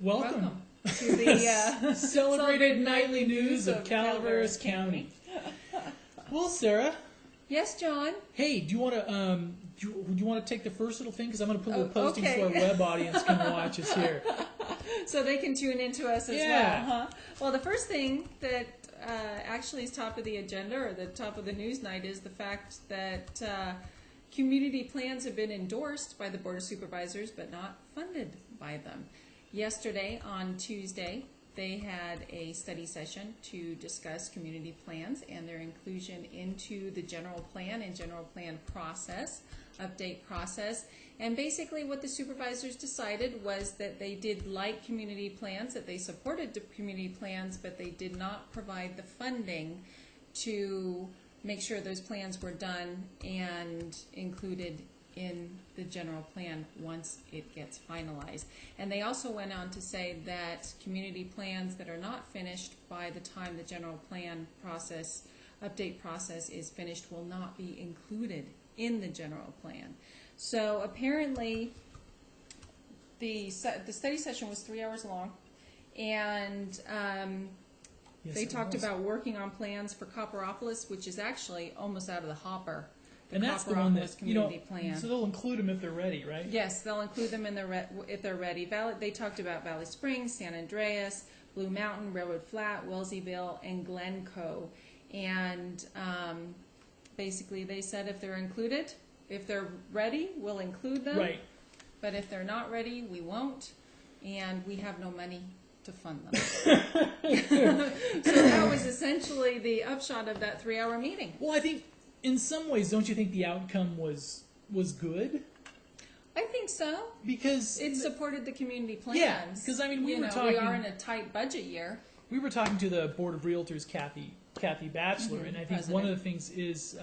Welcome to the celebrated nightly news of Calaveras County. Well, Sarah. Yes, John. Hey, do you want to do you want to take the first little thing? Because I'm going to put a little posting so our web audience can watch us here, so they can tune into us as well. Huh? Well, the first thing that actually is top of the agenda or the top of the news night is the fact that community plans have been endorsed by the Board of Supervisors, but not funded by them. Yesterday, on Tuesday, they had a study session to discuss community plans and their inclusion into the general plan and general plan process, update process. And basically what the supervisors decided was that they did like community plans, that they supported the community plans, but they did not provide the funding to make sure those plans were done and included in the general plan once it gets finalized. And they also went on to say that community plans that are not finished by the time the general plan process, update process is finished will not be included in the general plan. So apparently the study session was 3 hours long, and Yes, they talked was. about working on plans for Copperopolis, which is actually almost out of the hopper. And that's the one that, plan. so they'll include them if they're ready, right? Yes, they'll include them in if they're ready. They talked about Valley Springs, San Andreas, Blue Mountain, Railroad Flat, Wellesleyville, and Glencoe. And basically they said if they're included, if they're ready, we'll include them. Right. But if they're not ready, we won't. And we have no money to fund them. So that was essentially the upshot of that 3-hour meeting. Well, I think in some ways, don't you think the outcome was good? I think so. Because it supported the community plans. Yeah, because I mean, we are in a tight budget year. We were talking to the Board of Realtors, Kathy Batchelor, and I think one of the things is,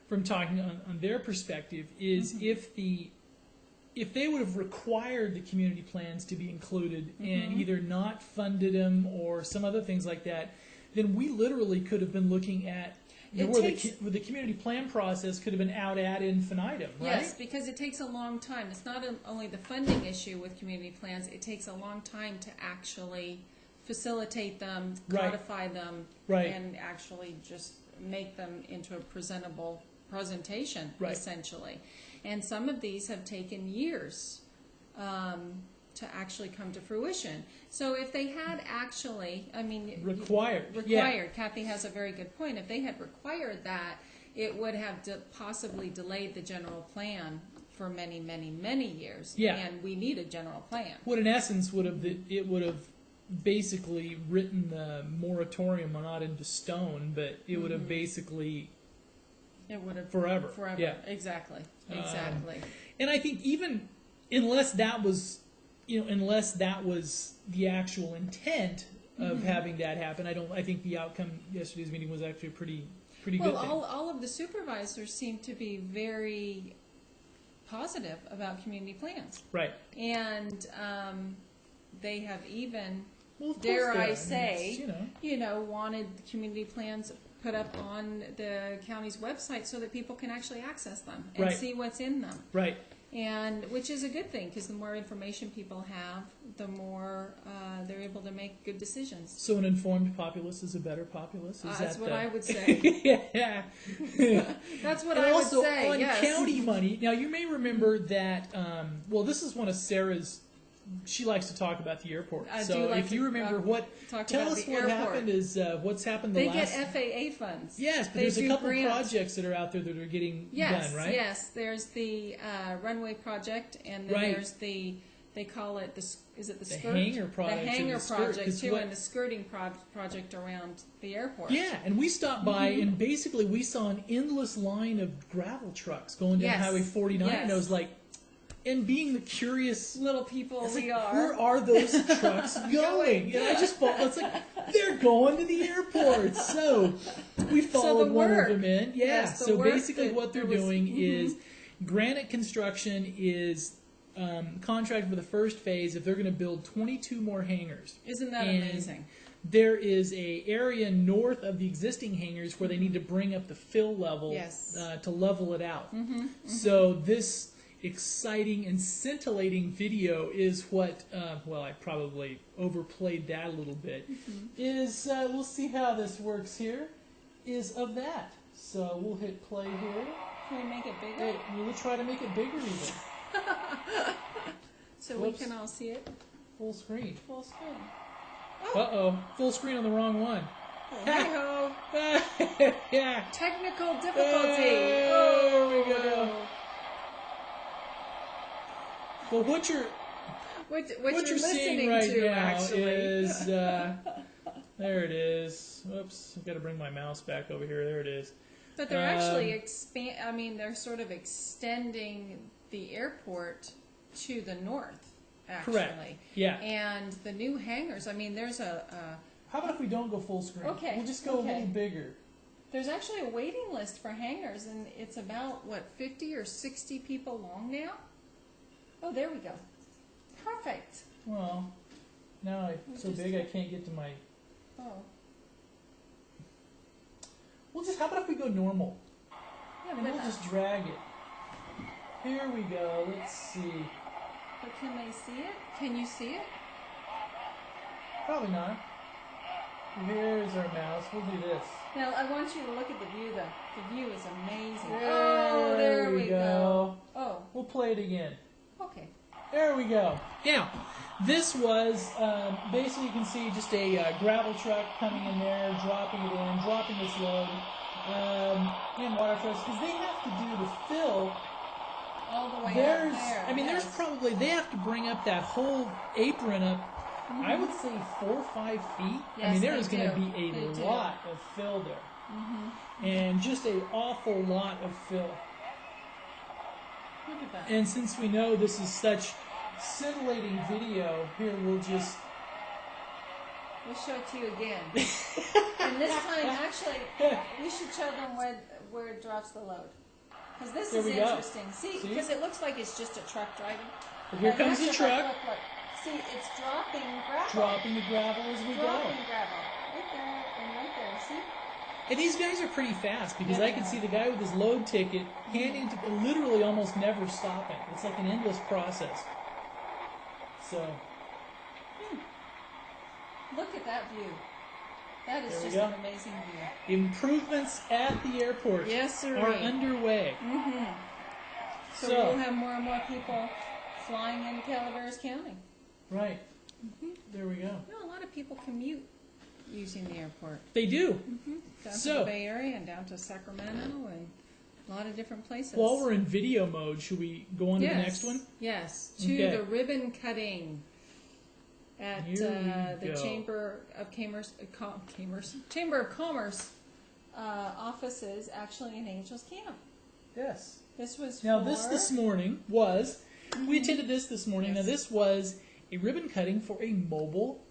from talking on their perspective, is if they would have required the community plans to be included and either not funded them or some other things like that, then we literally could have been looking at where the community plan process could have been out ad infinitum, right? Yes, because it takes a long time. It's not only the funding issue with community plans, it takes a long time to actually facilitate them, codify them, and actually just make them into a presentable presentation, essentially. And some of these have taken years to actually come to fruition. So if they had actually, required, Kathy has a very good point. If they had required that, it would have possibly delayed the general plan for many, many, many years. Yeah. And we need a general plan. What in essence would have basically written the moratorium not into stone, but it would have basically forever. Yeah, exactly. And I think even unless that was the actual intent of having that happen, I think the outcome yesterday's meeting was actually a pretty good thing. Well, all of the supervisors seem to be very positive about community plans. Right. And they have even, dare I say, wanted community plans put up on the county's website so that people can actually access them and see what's in them. Right. And which is a good thing, because the more information people have, the more they're able to make good decisions. So an informed populace is a better populace? That's what I would say. Yeah. That's what I would say, on county money, now you may remember that, this is one of Sarah's, she likes to talk about the airport. If you remember tell us what happened is what's happened the last... They get FAA funds. Yes, but there's a couple of projects that are out there that are getting done, right? Yes, there's the runway project, and then there's they call it, is it the skirt? Hangar project. The hangar project, too, and the skirting project around the airport. Yeah, and we stopped by, and basically we saw an endless line of gravel trucks going down Highway 49, and I was like, and being the curious little people we like, are, where are those trucks going? And I just felt it's like they're going to the airport. So we followed one of them in. Yeah. Yes, so basically, what they're doing is Granite Construction is contracted for the first phase if they're going to build 22 more hangars. Isn't that amazing? There is a area north of the existing hangars where they need to bring up the fill level to level it out. So this. exciting and scintillating video is what, well, I probably overplayed that a little bit, is, we'll see how this works here, is of that. So we'll hit play here. Can we make it bigger? Hey, we'll try to make it bigger even. So Whoops. we can all see it Full screen. full screen. Uh-oh, full screen on the wrong one. Hey-ho. Yeah. Technical difficulty. There we go. Well, what you're Listening seeing right to, now actually. is there it is. Whoops, I've got to bring my mouse back over here. There it is. But they're actually they're sort of extending the airport to the north, actually. Correct. Yeah. And the new hangars, I mean, there's How about if we don't go full screen? Okay, We'll just go a okay. little bigger. there's actually a waiting list for hangars, and it's about, 50 or 60 people long now? Oh, there we go. Perfect. Well, now it's so big I can't get to my... Oh. We'll just, how about if we go normal? Yeah, And but, we'll just drag it. Here we go. Let's see. but can they see it? Can you see it? Probably not. Here's our mouse. We'll do this. Now, I want you to look at the view, though. The view is amazing. There we go. Oh, We'll play it again. okay. There we go. Now, this was basically, you can see just a gravel truck coming in there, dropping it in, dropping this load, and water trucks, because they have to do the fill. All the way There's, up there. I mean, there's yes. probably, they have to bring up that whole apron up, I would say 4 or 5 feet. I Yes, mean, there they is going to do. be a They do. lot of fill there. And just an awful lot of fill. Look at that. And since we know this is such scintillating video, here we'll just... We'll show it to you again. And this time, actually, we should show them where it drops the load. Because this There is we go. interesting. See, because it looks like it's just a truck driving. But here And comes the that's what that truck, looked like. See, it's dropping gravel. dropping the gravel as we go. Dropping gravel. Right there and right there. See? And these guys are pretty fast, because I can see the guy with his load ticket handing to, literally almost never stopping. It's like an endless process. So, Look at that view. That is There we just go. an amazing view. improvements at the airport Yes, sir. are underway. So, So- we'll have more and more people flying into Calaveras County. Right. There we go. You know, a lot of people commute using the airport. They do. Down to So- the Bay Area and down to Sacramento and a lot of different places. While we're in video mode, should we go on to the next one? Yes, to Okay. the ribbon cutting at Here we the go. Chamber of Chamber of Commerce offices, actually in Angels Camp. Yes. This was Now, for this morning was, we attended this morning. Yes. Now, this was a ribbon cutting for a mobile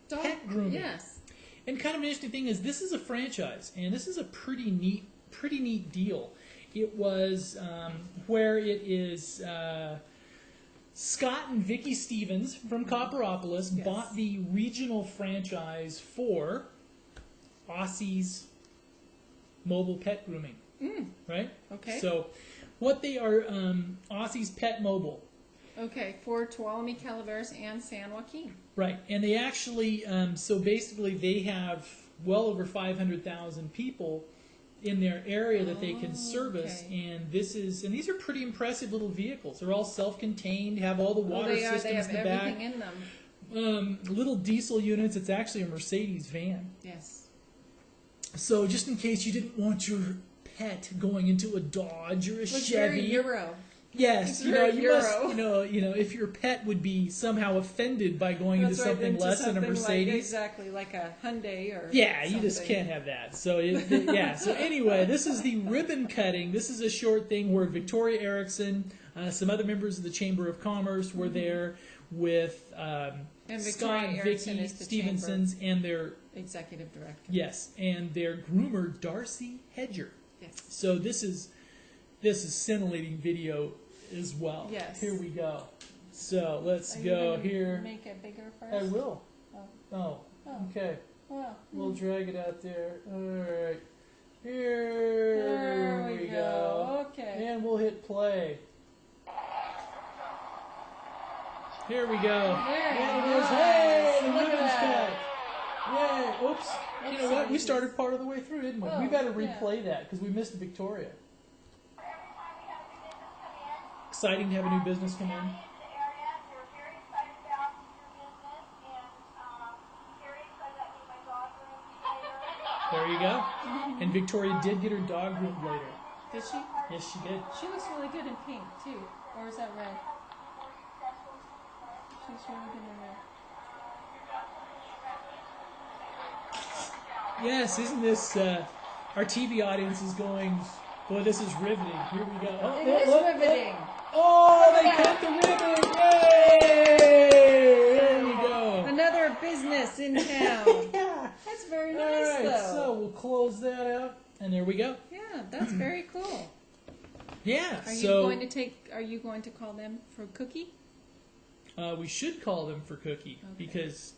dog pet grooming. Yes, And kind of an interesting thing is this is a franchise, and this is a pretty neat deal. It was where it is Scott and Vicki Stevens from Copperopolis Yes. bought the regional franchise for Aussie's mobile pet grooming, right? Okay. So what they are, Aussie's Pet Mobile. okay, for Tuolumne, Calaveras, and San Joaquin. Right, and they actually, so basically they have well over 500,000 people in their area that they can service, okay. and these are pretty impressive little vehicles. They're all self-contained, have all the water They systems have in the back, everything in them. little diesel units. It's actually a Mercedes van. Yes. So just in case you didn't want your pet going into a Dodge or a Looks Chevy, very Euro. yes, It's you know, very you Euro. must, you know, if your pet would be somehow offended by going into That's right, something into less than a something Mercedes. Like, exactly, like a Hyundai or Yeah, you just something. can't have that. So yeah. So anyway, this is the ribbon cutting. This is a short thing where Victoria Erickson, some other members of the Chamber of Commerce were there with And Scott, Victoria Erickson Vicky is the Stevensons, and their Executive Director. and their groomer Darcy Hedger. Yes. So this is scintillating video as well. Yes. Here we go. So let's Are you go gonna here. Make it bigger first. I will. Oh. Oh. Oh. Okay. Well, We'll drag it out there. All right. there Here we go. Okay. And we'll hit play. Here we go. Very There it is. nice. Hey, the Look at ribbon's that. cut. Yay. Oops. You know what? We started part of the way through, didn't we? Oh, We better yeah. replay that because we missed Victoria. Exciting to have a new business come in. There you go. And Victoria did get her dog groomed later. Did she? Yes, she did. She looks really good in pink too. Or is that red? She's really good in red. Yes, isn't this, our TV audience is going, boy, this is riveting. Here we go. Oh, It is riveting. Oh, they Look at cut the ribbon. Yay! There we go. Another business in town. Yeah. That's very All nice, right, though. so we'll close that out. And there we go. Yeah, that's very cool. Yeah, Are you so going to take? Are you going to call them for Cookie? we should call them for Cookie Okay. because,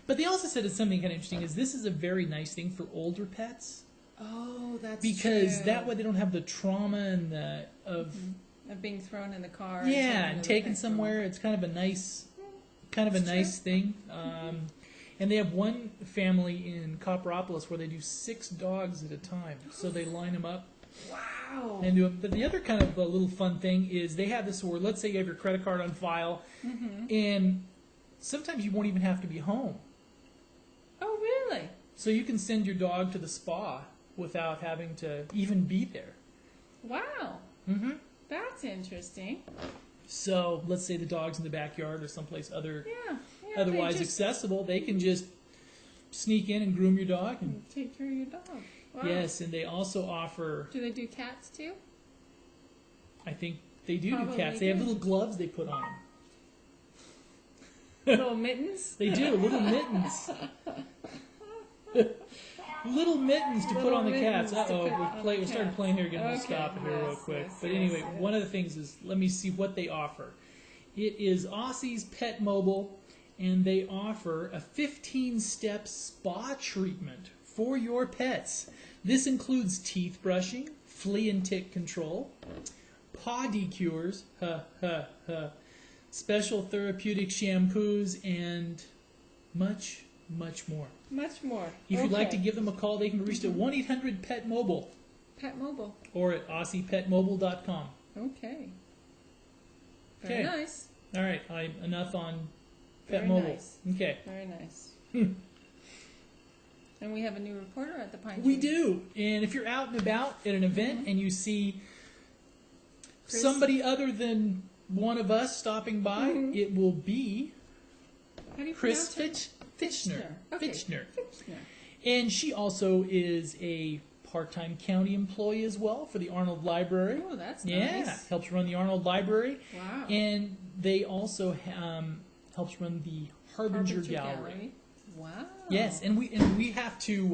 but they also said it's something kind of interesting is this is a very nice thing for older pets Oh, that's because true. that way they don't have the trauma and the of Of being thrown in the car. yeah and taken somewhere. It's kind of a nice That's nice thing. And they have one family in Copperopolis where they do 6 dogs at a time. So they line them up Wow. and do it. But the other kind of little fun thing is they have this where, let's say you have your credit card on file, and sometimes you won't even have to be home. Oh, really? So you can send your dog to the spa without having to even be there. Wow. Mm-hmm. That's interesting. So let's say the dog's in the backyard or someplace Yeah. otherwise they just accessible. They can just sneak in and groom your dog. And take care of your dog. Wow. yes, and they also offer, Do they do cats too? I think they do Probably cats. They have do. little gloves they put on them. Little mittens. They do, little mittens. Little mittens to put Little on the cats. mittens to Uh-oh, put on we the started cats. playing here again. We'll Okay, stop it here real yes, quick. yes, But yes, anyway, yes. one of the things is, let me see what they offer. It is Aussie's Pet Mobile, and they offer a 15-step spa treatment for your pets. This includes teeth brushing, flea and tick control, paw decures, special therapeutic shampoos, and much, much more. Much more. If you'd like to Okay. give them a call, they can be reached at 1-800-PET-MOBILE Pet Mobile. or at AussiePetMobile.com. Okay. Very Okay. nice. All right, enough on Pet Very Mobile. nice. Okay. Very nice. And we have a new reporter at the Pine Tree. We do. And if you're out and about at an event and you see Chris? somebody other than one of us stopping by, it will be How do you Chris pronounce Fitchner. Okay. Fitchner. it? Fitchner. And she also is a part-time county employee as well for the Arnold Library. Oh, that's Yeah, nice. helps run the Arnold Library. Wow. And they also helps run the Harbinger Gallery. Wow. Yes, and we have to.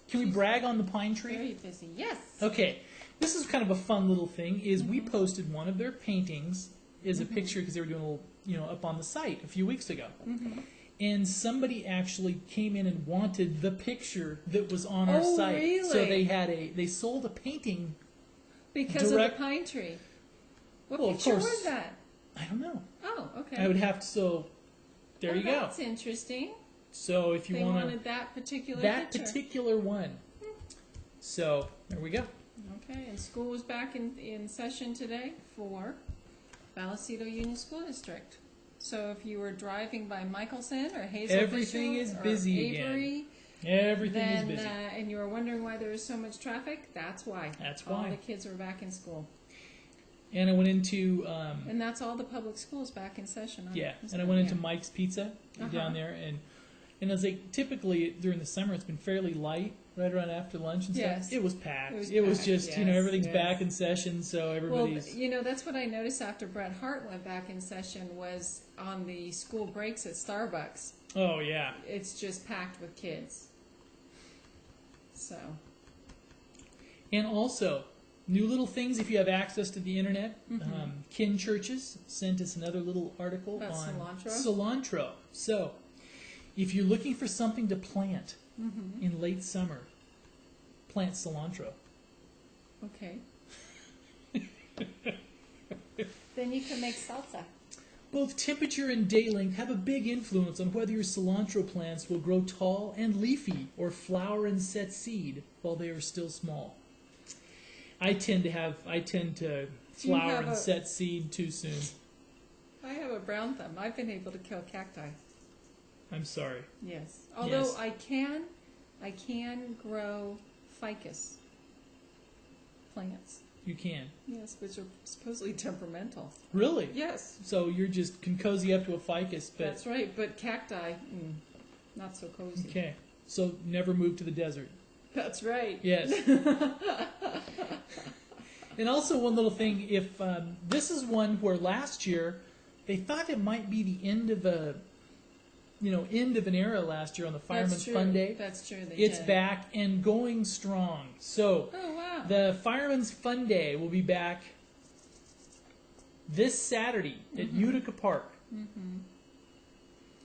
Can we brag on the Pine Tree? Very busy. Yes. Okay, this is kind of a fun little thing. Is we posted one of their paintings as a picture because they were doing a little, up on the site a few weeks ago, and somebody actually came in and wanted the picture that was on our Oh, site. really? So they sold a painting. Because Direct- of the pine tree. What Well, of picture course. was that? I don't know. Oh, okay. I would have to. So there Oh, you go. That's interesting. So if you They want to. wanted that particular That picture. particular one. So there we go. Okay, and school was back in session today for Vallecito Union School District. So if you were driving by Michelson or Hazel Everything is busy again. Avery, Everything then, is busy. and you were wondering why there was so much traffic, that's why. That's All why. the kids were back in school. And I went into And that's all the public schools back in session. yeah, isn't and I it? went into Yeah. Mike's Pizza Uh-huh. down there, and I was like, typically during the summer it's been fairly light, right around after lunch and Yes. stuff. It was packed. It was packed, just yes, everything's yes. back in session, so Well, everybody's that's what I noticed after Bret Hart went back in session was on the school breaks at Starbucks. oh yeah. It's just packed with kids. So, And also, new little things if you have access to the internet. Kin Churches sent us another little article About on cilantro? cilantro. So, if you're looking for something to plant in late summer, plant cilantro. okay. Then you can make salsa. Both temperature and day length have a big influence on whether your cilantro plants will grow tall and leafy or flower and set seed while they are still small. I tend to flower and set seed too soon. I have a brown thumb. I've been able to kill cacti. I'm sorry. Yes. Although Yes. I can grow ficus plants. You can. Yes, which are supposedly temperamental. Really? Yes. So you're just can cozy up to a ficus, but That's right, but cacti, not so cozy. okay. So never move to the desert. That's right. Yes. And also one little thing, if this is one where last year they thought it might be the end of an era last year on the Fireman's Fun Day. That's true. It's back and going strong. So Oh, wow. the Fireman's Fun Day will be back this Saturday at Utica Park.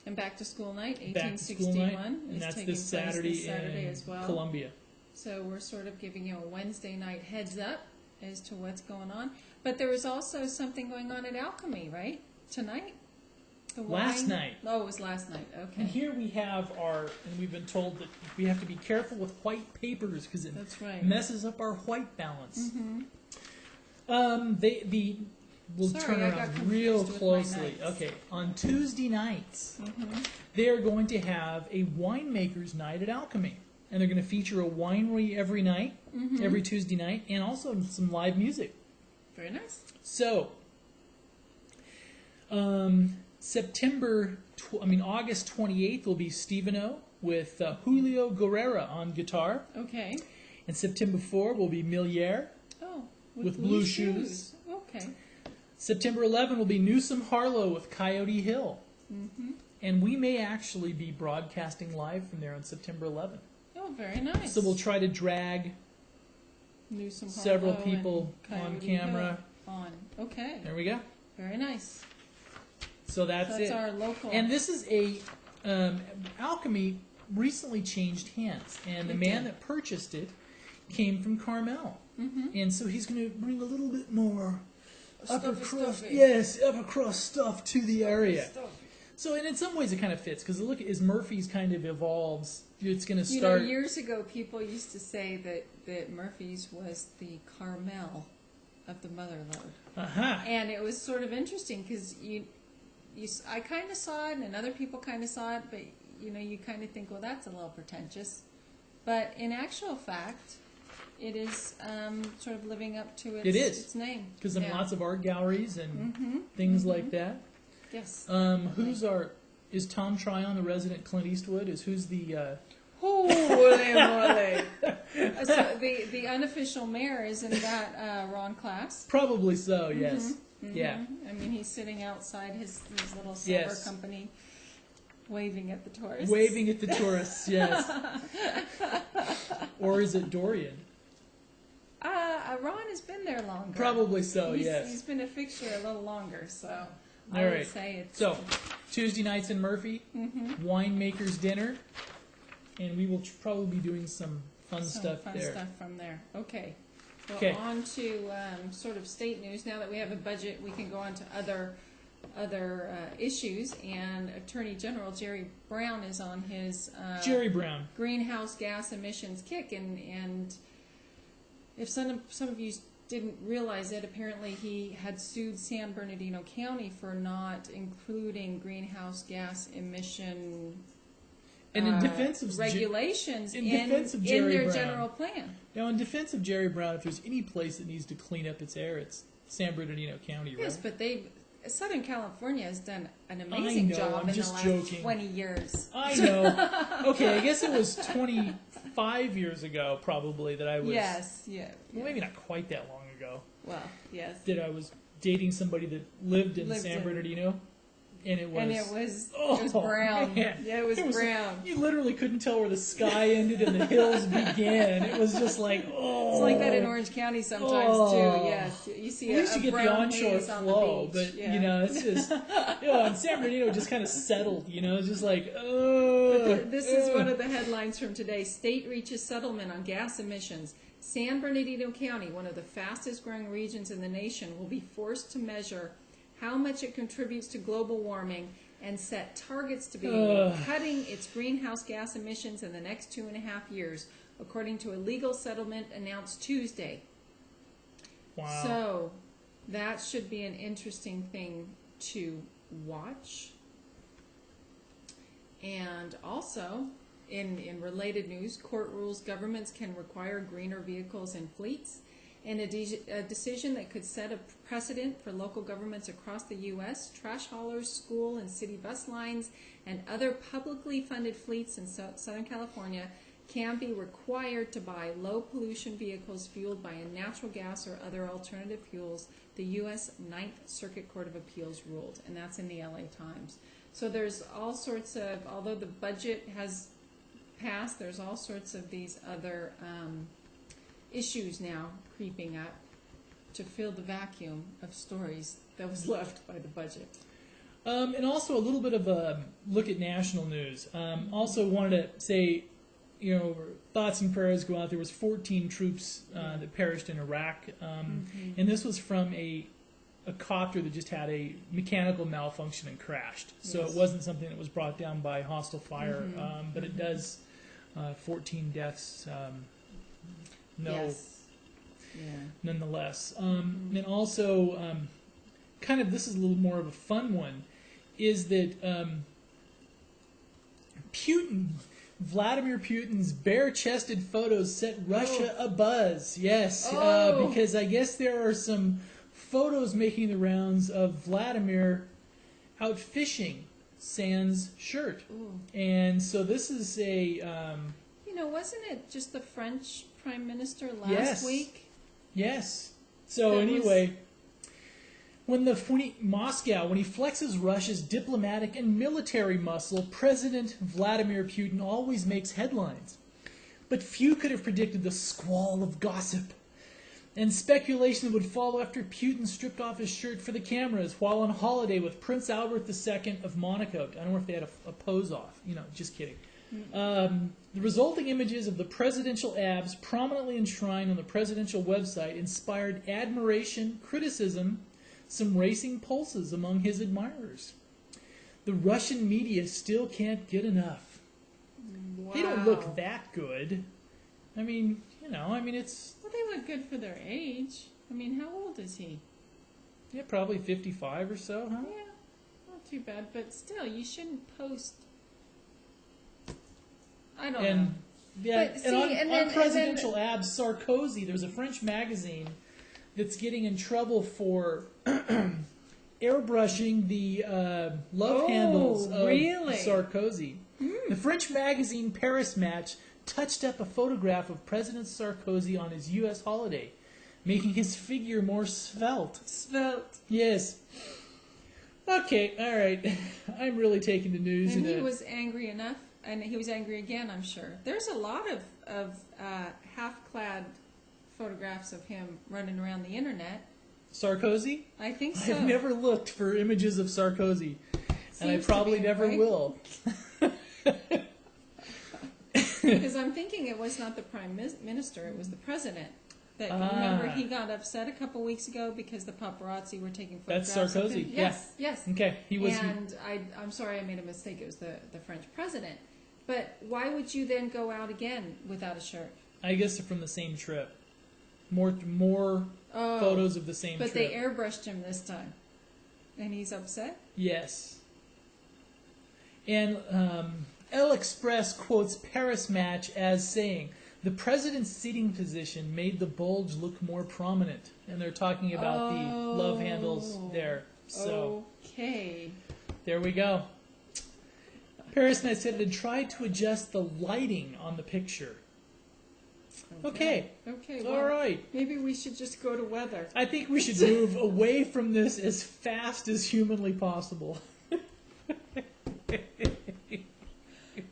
And back to school night, Back to school 1861, night, and is that's taking this Saturday, place this Saturday in as well. Columbia. So we're sort of giving you a Wednesday night heads up as to what's going on. But there was also something going on at Alchemy, right? Tonight? The Last wine? night. Oh, it was last night. Okay. And here we have and we've been told that we have to be careful with white papers because it That's right. messes up our white balance. Mm-hmm. We'll Sorry, turn I got around confused real with my closely. nights. Okay, on Tuesday nights, Mm-hmm. they are going to have a winemakers night at Alchemy. And they're going to feature a winery every night, Mm-hmm. every Tuesday night, and also some live music. Very nice. So, August 28th will be Steveno with Julio Guerrera on guitar. Okay. And September 4 will be Milliere. Oh, With blue shoes. Okay. September 11 will be Newsom Harlow with Coyote Hill. Mm-hmm. And we may actually be broadcasting live from there on September 11th. Oh, very nice. So we'll try to drag Newsom several Harlow and people on Coyote camera. Hill on. Okay. There we go. Very nice. So that's That's it. our local. And this is Alchemy recently changed hands, and the It man did. that purchased it came from Carmel, and so he's going to bring a little bit more upper crust stuff to the area. So, and in some ways, it kind of fits because look, as Murphy's kind of evolves, it's going to You know, start. years ago, people used to say that Murphy's was the Carmel of the mother lode. And it was sort of interesting because I kind of saw it, and other people kind of saw it, but you kind of think, well, that's a little pretentious. But in actual fact, it is sort of living up to its name. Because in Yeah. lots of art galleries and things like that. Yes. Is Tom Tryon the resident Clint Eastwood? Who's the? Holy moly! So the unofficial mayor isn't that Ron Class? Probably so. Yes. Yeah. I mean, he's sitting outside his little silver Yes. company, waving at the tourists. Waving at the tourists, yes. Or is it Dorian? Ron has been there longer. Probably so, yes. He's been a fixture a little longer, so All I would right. say it's... So, Tuesday nights in Murphy, winemaker's dinner, and we will probably be doing some fun stuff fun there. stuff from there. Okay. Well, Okay. on to sort of state news. Now that we have a budget, we can go on to other issues. And Attorney General Jerry Brown is on his Jerry Brown. greenhouse gas emissions kick. And if some of you didn't realize it, apparently he had sued San Bernardino County for not including greenhouse gas emission And in defense of regulations in defense of Jerry their Brown. general plan. Now, in defense of Jerry Brown, if there's any place that needs to clean up its air, it's San Bernardino County, right? Yes, but Southern California has done an amazing know, job I'm in the just last joking. 20 years. I know. Okay, I guess it was 25 years ago, probably, that I was. Yes, yeah. Well, maybe not quite that long ago. Well, yes. That I was dating somebody that lived in Lived San in- Bernardino, and it was. And it was Oh, brown. man. Yeah, it was brown. You literally couldn't tell where the sky ended and the hills began. It was just like, oh. It's like that in Orange County sometimes Oh. too. Yes, you see At least a you get the brown onshore haze on the flow, beach. but Yeah. you know, it's just, and San Bernardino just kind of settled. You know, it's just like, oh. This is one of the headlines from today. State reaches settlement on gas emissions. San Bernardino County, one of the fastest growing regions in the nation, will be forced to measure how much it contributes to global warming, and set targets to begin cutting its greenhouse gas emissions in the next 2.5 years, according to a legal settlement announced Tuesday. Wow. So that should be an interesting thing to watch. And also, in related news, court rules governments can require greener vehicles in fleets. In a decision that could set a precedent for local governments across the U.S., trash haulers, school and city bus lines, and other publicly funded fleets in Southern California can be required to buy low-pollution vehicles fueled by a natural gas or other alternative fuels, the U.S. Ninth Circuit Court of Appeals ruled, and that's in the L.A. Times. So there's all sorts of, although the budget has passed, there's all sorts of these other issues now creeping up to fill the vacuum of stories that was left by the budget. And also a little bit of a look at national news. Also wanted to say, thoughts and prayers go out. There was 14 troops that perished in Iraq, and this was from a copter that just had a mechanical malfunction and crashed. So it wasn't something that was brought down by hostile fire, but it does 14 deaths. Nonetheless. And also, kind of this is a little more of a fun one, is that Vladimir Putin's bare-chested photos set Russia abuzz. Yes, because I guess there are some photos making the rounds of Vladimir out fishing, sans shirt. And so this is a... wasn't it just the French Prime Minister last week? Yes. So anyway, when Moscow flexes Russia's diplomatic and military muscle, President Vladimir Putin always makes headlines. But few could have predicted the squall of gossip and speculation that would follow after Putin stripped off his shirt for the cameras while on holiday with Prince Albert II of Monaco. I don't know if they had a pose off. Just kidding. The resulting images of the presidential abs prominently enshrined on the presidential website inspired admiration, criticism, some racing pulses among his admirers. The Russian media still can't get enough. Wow. They don't look that good. I mean, it's... Well, they look good for their age. I mean, how old is he? Yeah, probably 55 or so, huh? Yeah, not too bad. But still, you shouldn't post... I don't know. Yeah, on presidential abs, Sarkozy, there's a French magazine that's getting in trouble for airbrushing the love handles of Sarkozy. The French magazine Paris Match touched up a photograph of President Sarkozy on his U.S. holiday, making his figure more svelte. Svelte. Yes. Okay, all right. I'm really taking the news. And he was angry enough. And he was angry again, I'm sure. There's a lot of half-clad photographs of him running around the internet. Sarkozy? I think so. I've never looked for images of Sarkozy. And I probably never will. Because I'm thinking it was not the Prime Minister, it was the President. That remember, he got upset a couple weeks ago because the paparazzi were taking photographs. That's Sarkozy. Of him. Yes. Okay, he was. And I'm sorry, I made a mistake. It was the French President. But why would you then go out again without a shirt? I guess they're from the same trip. More photos of the same trip. But they airbrushed him this time, and he's upset. Yes. And Elle Express quotes Paris Match as saying, "The president's seating position made the bulge look more prominent," and they're talking about the love handles there. So, okay, there we go. Paris Match said it had tried to adjust the lighting on the picture. Okay. Well, all right. Maybe we should just go to weather. I think we should move away from this as fast as humanly possible.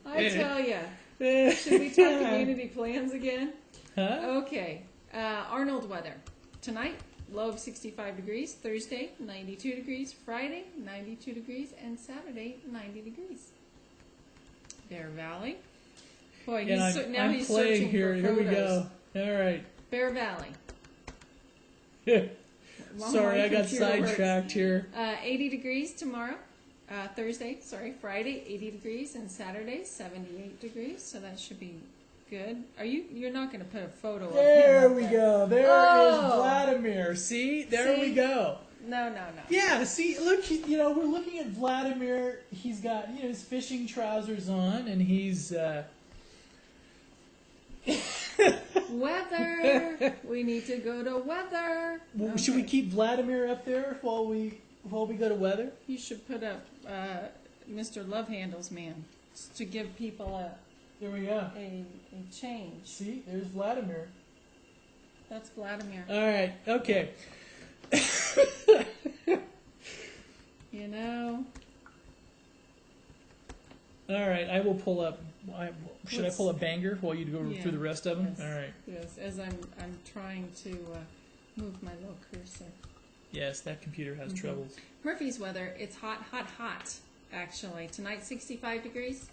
I tell ya. Should we talk community plans again? Huh? Okay. Arnold weather. Tonight, low of 65 degrees. Thursday, 92 degrees. Friday, 92 degrees. And Saturday, 90 degrees. Bear Valley. Boy, I'm he's playing searching here. for Here we photos. go. All right. Bear Valley. while Sorry, my I got computer works. sidetracked here. 80 degrees tomorrow. Friday, 80 degrees, and Saturday, 78 degrees. So that should be good. You're not going to put a photo of him There up we there. go. There is Oh. Vladimir. See? There See? we go. No. Yeah, see, look, we're looking at Vladimir. He's got, his fishing trousers on, and he's, Weather. We need to go to weather. well, should we Okay. keep Vladimir up there while we go to weather? You should put up Mr. Love Handles Man to give people There we go. a change. See, there's Vladimir. That's Vladimir. All right, okay. You know. All right, I will pull up. Should I pull up Banger while you go Yeah. through the rest of them? Yes. All right. Yes, as I'm trying to move my little cursor. Yes, that computer has Mhm. troubles. Murphy's weather, it's hot, actually. Tonight, 65 degrees.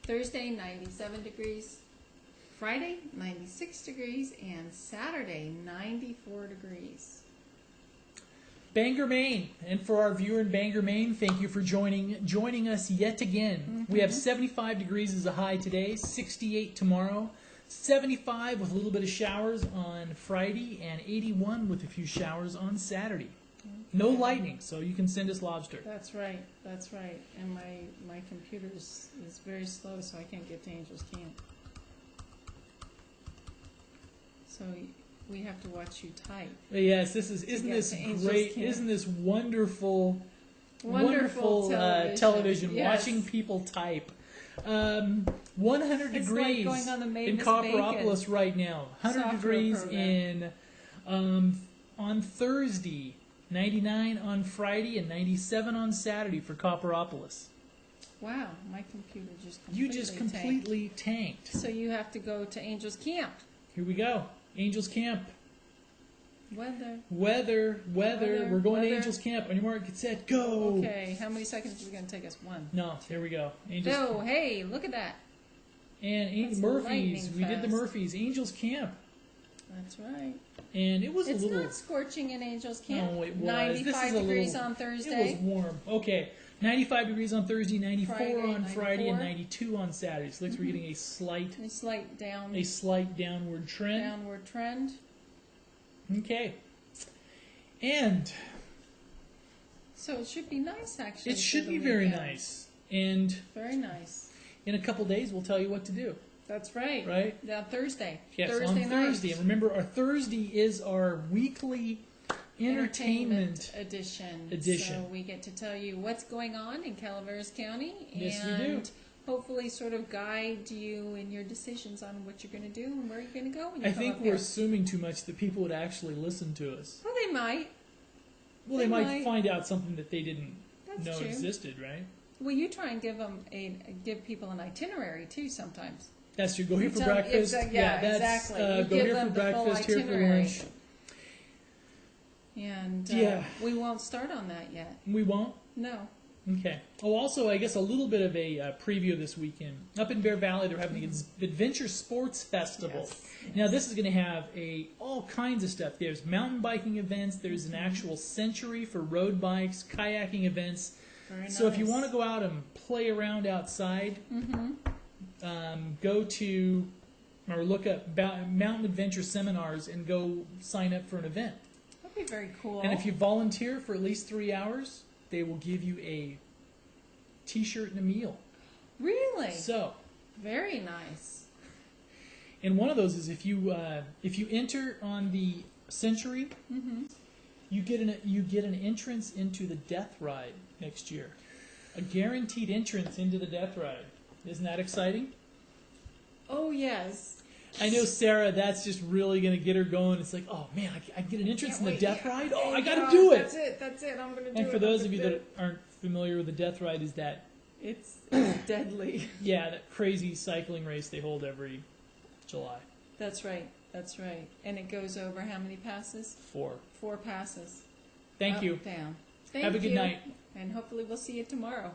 Thursday, 97 degrees. Friday, 96 degrees. And Saturday, 94 degrees. Bangor, Maine, and for our viewer in Bangor, Maine, thank you for joining us yet again. We have 75 degrees as a high today, 68 tomorrow, 75 with a little bit of showers on Friday, and 81 with a few showers on Saturday. No lightning, so you can send us lobster. That's right. And my computer is very slow, so I can't get to Angel's Camp. So we have to watch you type. Yes, isn't get this to Angel's great? Camp. Isn't this wonderful Wonderful television? Yes. Watching people type. 100 It's degrees like going on the in Mavis Copperopolis Bacon right now. 100 software degrees program. on Thursday. 99 on Friday and 97 on Saturday for Copperopolis. Wow, my computer just You just tanked. completely tanked. So you have to go to Angel's Camp. Here we go. Angels Camp. Weather. Weather. Weather, We're going to weather. Angels Camp. On your mark, get set, go. Okay, how many seconds is it going to take us? One. No, here we go. Angels Oh, hey, look at that. And That's Murphy's. lightning We did the fast. Murphy's. Angels Camp. That's right. And it was It's a little. not scorching in Angel's Camp. No, it was. 95 This is a degrees little, on It Thursday. was warm. Okay. 95 degrees on Thursday, 94 Friday, on Friday, and 94. 92 on Saturday. So looks we're getting a slight A slight downward trend. downward trend. Okay. And So it should be nice, actually. it for should the be very weekend. nice. And Very nice. in a couple days, we'll tell you what to do. That's right. Right? Yeah, Thursday. Yes, Thursday on night. Thursday. And remember, our Thursday is our weekly entertainment. edition. edition. So we get to tell you what's going on in Calaveras County Yes, we and do. hopefully sort of guide you in your decisions on what you're going to do and where you're going to go when you I come think up we're here. assuming too much that people would actually listen to us. Well, they might. Well, They they might might. find out something that they didn't That's know true. existed, right? Well, you try and give people an itinerary too sometimes. That's true. Go here You for tell- breakfast. yeah, that's, exactly. You go give here for them the full breakfast, here for itinerary. lunch. And Yeah. we won't start on that yet. We won't? No. Okay. Oh, also, I guess a little bit of a preview this weekend. Up in Bear Valley, they're having the Adventure Sports Festival. Yes. Now, this is going to have all kinds of stuff. There's mountain biking events. There's an actual century for road bikes, kayaking events. Very So if you nice. want to go out and play around outside, go to or look up Mountain Adventure Seminars and go sign up for an event. That'd be very cool. And if you volunteer for at least 3 hours, they will give you a T-shirt and a meal. Really? So, Very nice. and one of those is if you enter on the Century, you get an entrance into the Death Ride next year, a guaranteed entrance into the Death Ride. Isn't that exciting? Oh, yes. I know Sarah. That's just really going to get her going. It's like, oh man, I get an entrance in the Death Ride. Oh, I got to do it. That's it. I'm going to do it. And for those of you that aren't familiar with the Death Ride, is that It's deadly. that crazy cycling race they hold every July. That's right. That's right. And it goes over how many passes? 4. 4 passes. Thank Up, you. Down. Have a good you. night. And hopefully we'll see you tomorrow.